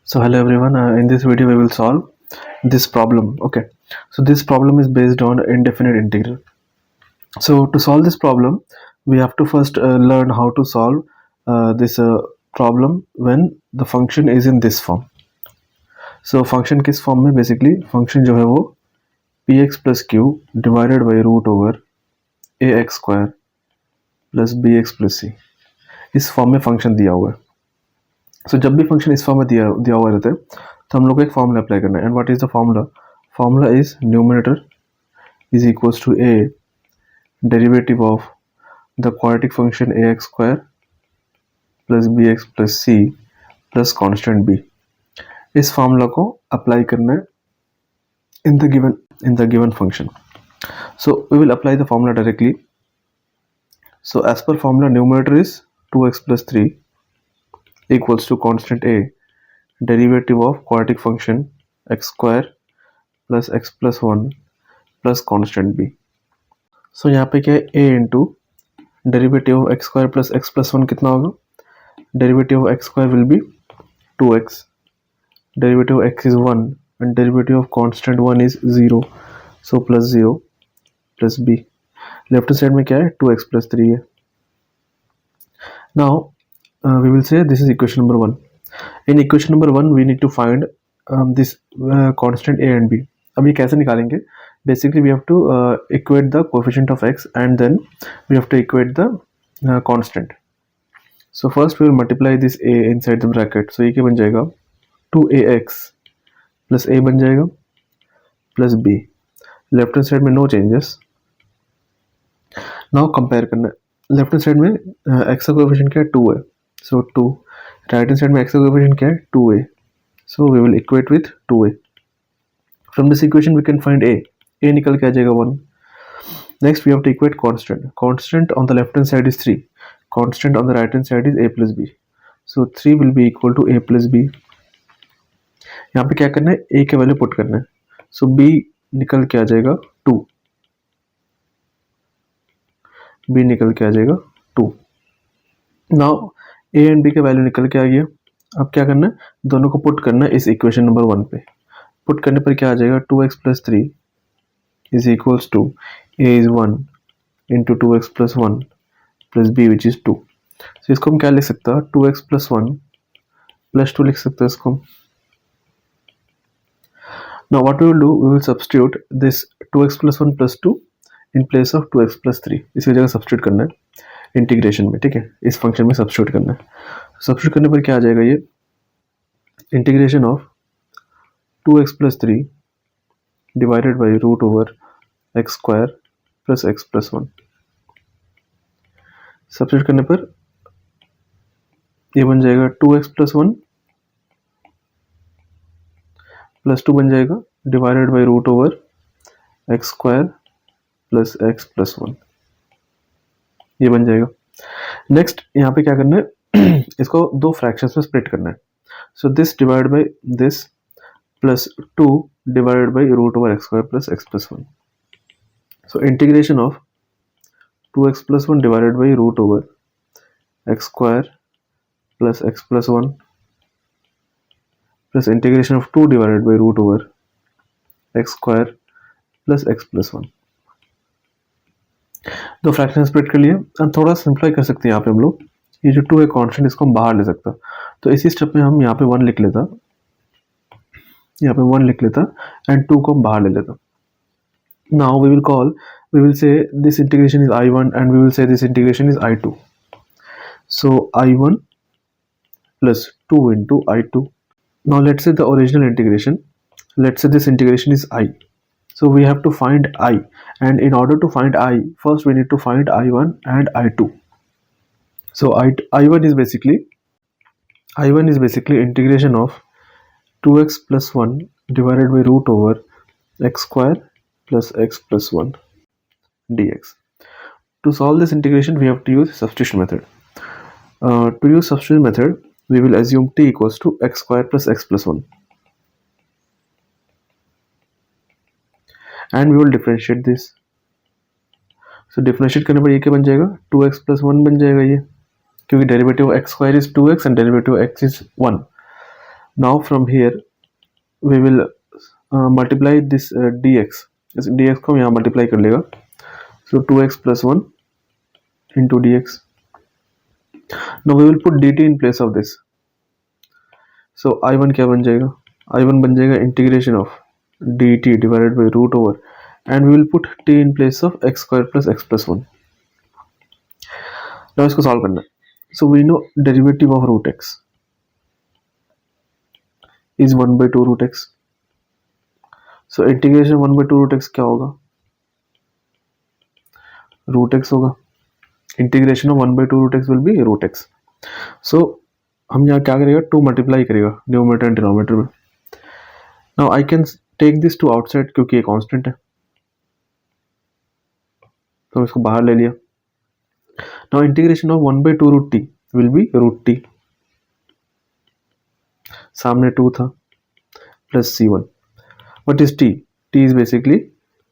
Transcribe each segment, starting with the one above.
So hello everyone, in this video we will solve this problem. Okay, so this problem is based on indefinite integral. So to solve this problem we have to first learn how to solve this problem when the function is in this form. So function किस form में, basically function जो है वो px plus q divided by root over ax square plus bx plus c इस form में function दिया हुआ है. सो जब भी फंक्शन इस फॉर्म में दिया हुआ रहता है तो हम लोग को एक फॉर्मूला अप्लाई करना है. And what is the formula is numerator is equals to a derivative of the quadratic function a x square plus b x plus c plus constant b. इस फॉर्मूला को अप्लाई करना है in the given function. So we will apply the formula directly. So as per formula numerator is 2x+3 equals to constant a derivative of quadratic function x square plus x plus 1 plus constant b. So यहाँ पे क्या है, a into derivative of x square plus x plus 1 कितना होगा. Derivative of x square will be 2x, derivative of x is 1 and derivative of constant 1 is 0, so plus 0 plus b. Left side में क्या है, 2x+3 है. Now we will say this is equation number 1. In equation number 1 we need to find this constant a and b. अब ये कैसे निकालेंगे? Basically we have to equate the coefficient of x and then we have to equate the constant. So first we will multiply this a inside the bracket. So ये क्या बन जाएगा, 2ax plus a बन जाएगा plus b. Left hand side में no changes. Now compare करना है. Left hand side में x का कोएफिशिएंट क्या है, 2 है, so 2. राइट हैंड साइड में x का कोएफिशिएंट क्या है, 2a, so we will equate with 2a. From this equation we can find a निकल के आ जाएगा 1. Next we have to equate constant on the left hand side is 3, constant on the right hand side is a plus b, so 3 will be equal to a plus b. यहाँ पे क्या करना है, a के value put करना है, so b निकल के आ जाएगा 2, b निकल के आ जाएगा 2. नाउ a एंड b के वैल्यू निकल के आ गया. अब क्या करना है, दोनों को पुट करना है इस इक्वेशन नंबर 1 पे. पुट करने पर क्या आ जाएगा, 2x+3 is equals to a is 1 into 2x+1 plus b which is 2. तो इसको हम क्या लिख सकते हैं, 2x+1 प्लस 2 लिख सकते हैं इसको. Now what we will do, we will substitute this 2x+1 plus 2 in place of 2x+3. इसकी जगह सब्स्टिट्यूट करना है इंटीग्रेशन में, ठीक है, इस फंक्शन में सब्स्टिट्यूट करना है. सब्स्टिट्यूट करने पर क्या आ जाएगा, ये integration of 2x+3 divided by root over x square plus x plus 1. Substitute करने पर ये बन जाएगा 2x+1 प्लस 2 बन जाएगा divided by root over x square plus x plus 1, ये बन जाएगा. नेक्स्ट यहाँ पे क्या करना है, इसको दो फ्रैक्शंस में स्प्लिट करना है. So this divide by this plus 2 divided by root over x square plus x plus 1. So integration of 2x+1 divided by root over x square plus x plus 1 plus integration of 2 divided by root over x square plus x plus 1. दो fraction split कर लिए. अब थोड़ा simply कर सकते हैं यहाँ पे हम लोग, ये जो 2 है कांस्टेंट, इसको हम बाहर ले सकता. तो इसी स्टेप में हम यहाँ पे 1 लिख लेता, यहाँ पे 1 लिख लेता एंड 2 को हम बाहर ले लेता. Now we will say this integration is I1 and we will say this integration is I2. So I1 plus 2 into I2. Now let's say the original integration, let's say this integration is I. So we have to find I, and in order to find I, first we need to find I1 and I2. So I1 is basically integration of 2x plus 1 divided by root over x square plus x plus 1 dx. To solve this integration we have to use substitution method. To use substitution method we will assume t equals to x square plus x plus 1. And we will differentiate this. So differentiate करने पर ये क्या बन जाएगा, 2x+1 बन जाएगा ये, क्योंकि derivative of x square is 2x and derivative of x is 1. Now from here we will multiply this dx. इस dx को हम यहाँ multiply कर लेगा. So 2x+1 into dx. Now we will put dt in place of this. So I1 क्या बन जाएगा? I1 बन जाएगा integration of dt divided by root over, and we will put t in place of x square plus x+1. Now इसको solve करना है. So we know derivative of root x is 1 by 2 root x. So integration 1 by 2 root x क्या होगा? root x होगा. Integration of 1 by 2 root x will be root x. So हम यहाँ क्या करेगा? 2 मल्टीप्लाई करेगा न्यूमरेटर एंड डिनोमिनेटर में. Now I can take this two outside क्योंकि ये कांस्टेंट है, तो इसको बाहर ले लिया. Now integration of 1 by 2 root t will be root t. सामने 2 था plus c1. What is t? t is basically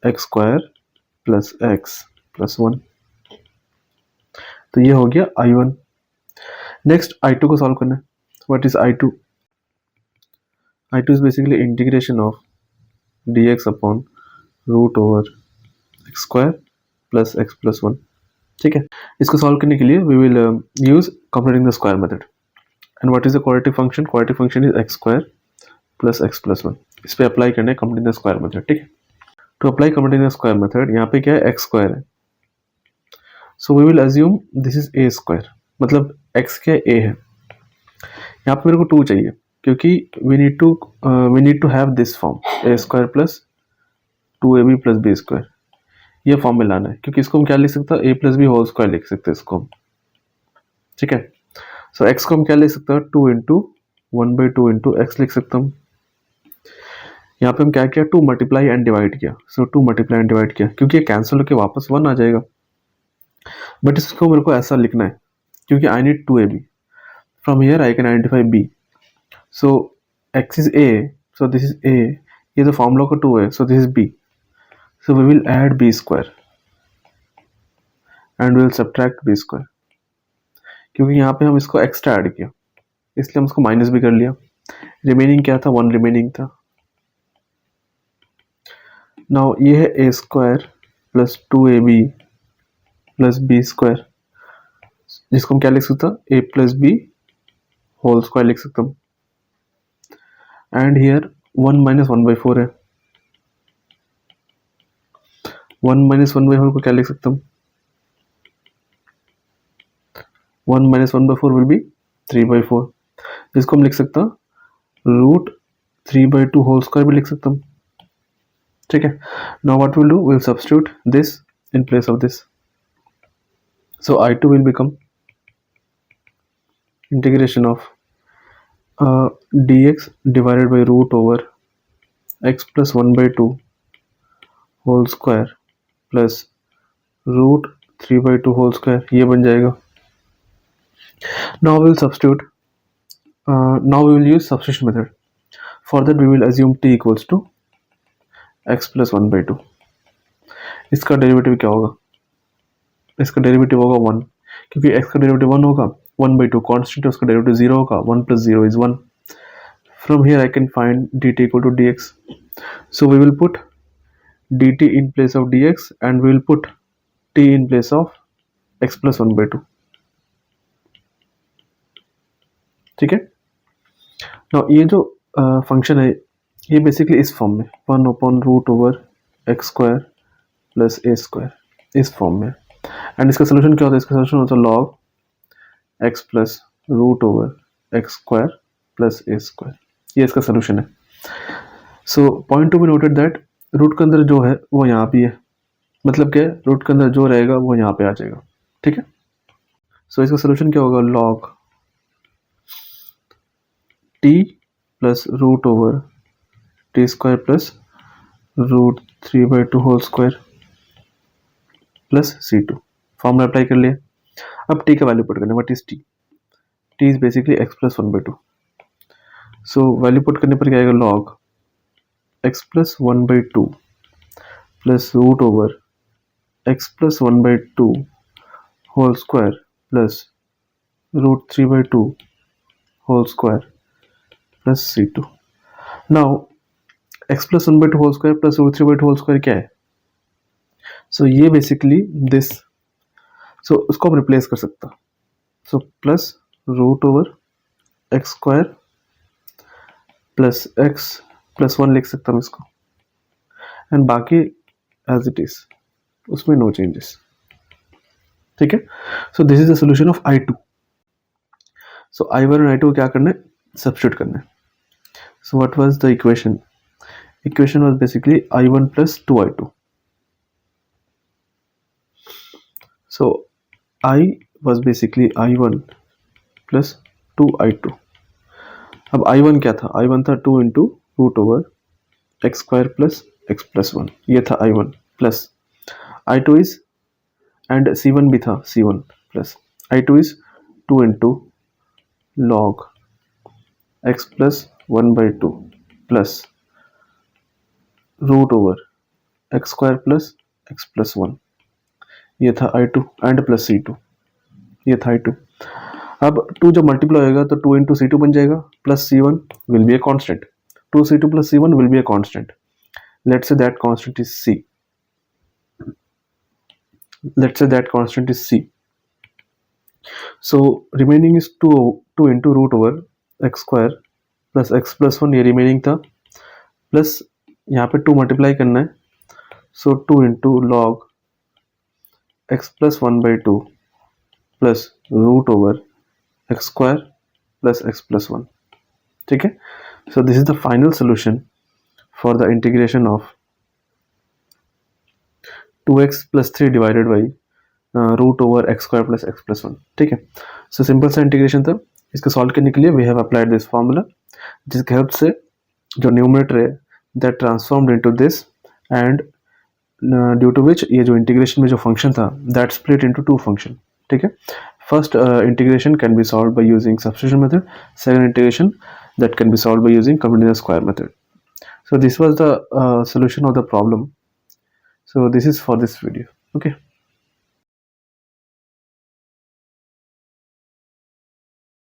x square plus x plus 1. तो ये हो गया I1. नेक्स्ट I2 को सॉल्व करना है. What is I2? I2 is basically integration of dx upon root over x square plus x plus 1. ठीक है. इसको सॉल्व करने के लिए we will use completing the square method. And what is the quadratic function? Quadratic function is x square plus x plus 1. इस पे apply करना है कंप्लीटिंग द स्क्वायर मेथड. ठीक है. To apply completing the square method, यहाँ पे क्या है? x स्क्वायर है. So we will assume this is a square, मतलब x क्या a है. यहाँ पे मेरे को 2 चाहिए क्योंकि we need to have this form a square plus 2ab plus b square. ये फॉर्म में लाना है क्योंकि इसको हम क्या लिख सकते हैं? a plus b whole square लिख सकते हैं इसको हम. ठीक है. सो x को हम क्या लिख सकते हैं? 2 इंटू 1 बाई 2 इंटू एक्स लिख सकता हूँ. यहाँ पे हम क्या किया? 2 मल्टीप्लाई एंड डिवाइड किया. सो 2 मल्टीप्लाई एंड डिवाइड किया क्योंकि ये कैंसिल होकर वापस 1 आ जाएगा. बट इसको मेरे को ऐसा लिखना है क्योंकि I need 2ab. From here I can identify b. So x is a, so this is a. ये तो फॉर्मूला का 2 है, so this is b. So we will add b square and we will subtract b square. क्योंकि यहाँ पे हम इसको extra add किया इसलिए हम इसको माइनस भी कर लिया. रिमेनिंग क्या था? 1 रिमेनिंग था. नाउ ये है a square plus 2ab plus b square, जिसको हम क्या लिख सकते हैं? a plus b whole square लिख सकता हूँ. एंड हियर 1 माइनस 1 बाई 4 है. 1 माइनस 1 बाई 4 को क्या लिख सकता हूँ? 1 minus 1 by 4 will be 3 by 4, जिसको हम लिख सकता हूँ रूट 3 बाई 2 होल स्क्वायर भी लिख सकता हूँ. ठीक है. Now what will do? Will substitute this in place of this. So I2 will become integration of dx divided by root over x plus 1 by 2 whole square plus root 3 by 2 whole square. ये बन जाएगा. Now we will substitute. Now we will use substitution method. For that we will assume t equals to x plus 1 by 2. इसका derivative क्या होगा? इसका derivative होगा 1, क्योंकि x का डेरिवेटिव 1 होगा. 1 by 2 कांस्टेंट है, उसका डेरिवेटिव 0 होगा. 1 plus 0 is 1. From here I can find dt equal to dx. So we will put dt in place of dx and we will put t in place of x plus 1 by 2. ठीक है. Now ये जो function है ये basically इस form में 1 upon root over x square plus a square इस form में. एंड इसका सोल्यूशन क्या होता है? इसका सोल्यूशन होता है log x plus root over x square plus a square. ये इसका सोल्यूशन है. So point to be noted that root के अंदर जो है वो यहाँ पे है, मतलब क्या है? रूट के अंदर जो रहेगा वो यहाँ पे आ जाएगा. ठीक है. सो इसका सोल्यूशन क्या होगा? Log t plus root over t square plus root 3 by 2 whole square plus c2. Formula apply कर लिया. अब t का वैल्यू पुट करना. What is t? t is basically x plus 1 by 2. So value put करने पर क्या आएगा? Log x plus 1 by 2 plus root over x plus 1 by 2 whole square plus root 3 by 2 whole square plus c2. Now x plus 1/2 whole square plus root 3/2 whole square क्या है? सो ये basically this, सो उसको हम replace कर सकता. So plus root over x square plus x plus 1 लिख सकता हूँ इसको, एंड बाकी एज इट इज, उसमें नो चेंजेस. ठीक है. So this is the solution of I2. So I1 और I2 क्या करना है? सब्स्टिट्यूट करना है. So what was the equation? Equation was basically I1 plus 2I2. सो I was basically I1 plus 2I2. अब I1 क्या था? I1 था 2 into root over x square plus x plus 1. ये था I1 plus I2 is, and C1 भी था C1 plus I2 is 2 into log x plus 1/2 plus root over x square plus x plus 1. ये था I2 and plus C2. ये था I2. अब 2 जब मल्टीप्लाई होगा तो 2 इंटू C2 बन जाएगा plus C1 will be a constant. 2C2 plus C1 will be a constant. Let's say that constant is C. Let's say that constant is C. So remaining is 2 into root over x square plus x plus 1. ये remaining था, plus यहाँ पे 2 multiply करना है. So 2 into log x plus 1/2 plus root over x square plus x plus 1. ठीक है. So this is the final solution for the integration of 2x+3 divided by root over x square plus x plus 1. ठीक है. So simple सा integration था. इसको solve करने के लिए we have applied this formula, जिसके हेल्प से जो न्यूमरेटर है that transformed into this, and due to which ये जो इंटीग्रेशन में जो फंक्शन था दैट स्प्लिट इनटू 2 फंक्शन. ठीक है. First integration can be solve by using substitution method. Second integration that can be solved by using continuous square method. So this was the solution of the problem. So this is for this video. Okay.